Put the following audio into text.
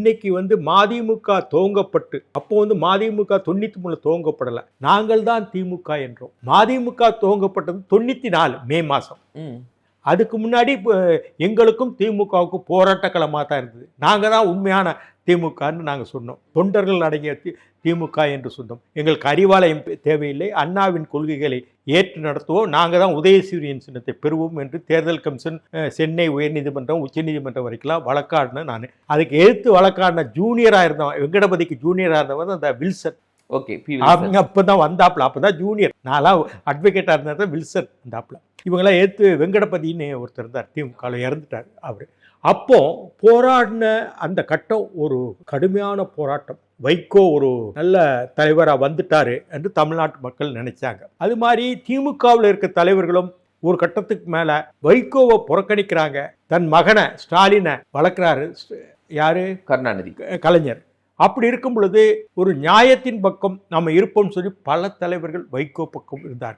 இன்னைக்கு மதிமுக துவங்கப்பட்டு அப்போ மதிமுக 93 துவங்கப்படலை, நாங்கள் தான் திமுக என்றோம். மதிமுக துவங்கப்பட்டது 94 மே மாதம். அதுக்கு முன்னாடி எங்களுக்கும் திமுகவுக்கும் போராட்ட களமாக தான் இருந்தது. நாங்கள் தான் உண்மையான திமுகன்னு நாங்கள் சொன்னோம். தொண்டர்கள் அடங்கிய திமுக என்று சொன்னோம். எங்களுக்கு அறிவாலயம் தேவையில்லை, அண்ணாவின் கொள்கைகளை ஏற்று நடத்துவோம், நாங்கள் தான் உதயசூரியன் சின்னத்தை பெறுவோம் என்று தேர்தல் கமிஷன், சென்னை உயர்நீதிமன்றம், உச்சநீதிமன்றம் வரைக்கும் வழக்காடினேன் நான். அதுக்கு எதிர்த்து வழக்காடின ஜூனியராக இருந்தவன், வெங்கடபதிக்கு ஜூனியராக இருந்தவன் அந்த வில்சன். ஓகே, அவங்க அப்போ தான் வந்தாப்புல, அப்போ தான் ஜூனியர், நான்லாம் அட்வொகேட்டாக இருந்தால் தான் வில்சன் வந்தாப்புல. இவங்களாம் ஏற்று வெங்கடபதினு ஒருத்தர் இருந்தார், திமுகவில் இறந்துட்டார் அவர். அப்போ போராடின அந்த கட்டம் ஒரு கடுமையான போராட்டம். வைகோ ஒரு நல்ல தலைவராக வந்துட்டாரு என்று தமிழ்நாட்டு மக்கள் நினைச்சாங்க. அது மாதிரி திமுகவில் இருக்க தலைவர்களும் ஒரு கட்டத்துக்கு மேலே வைகோவை புறக்கணிக்கிறாங்க. தன் மகனை ஸ்டாலினை வளர்க்குறாரு யாரு, கருணாநிதி, கலைஞர். அப்படி இருக்கும் பொழுது ஒரு நியாயத்தின் பக்கம் நம்ம இருப்போம்னு சொல்லி பல தலைவர்கள் வைகோ பக்கம் இருந்தார்கள்.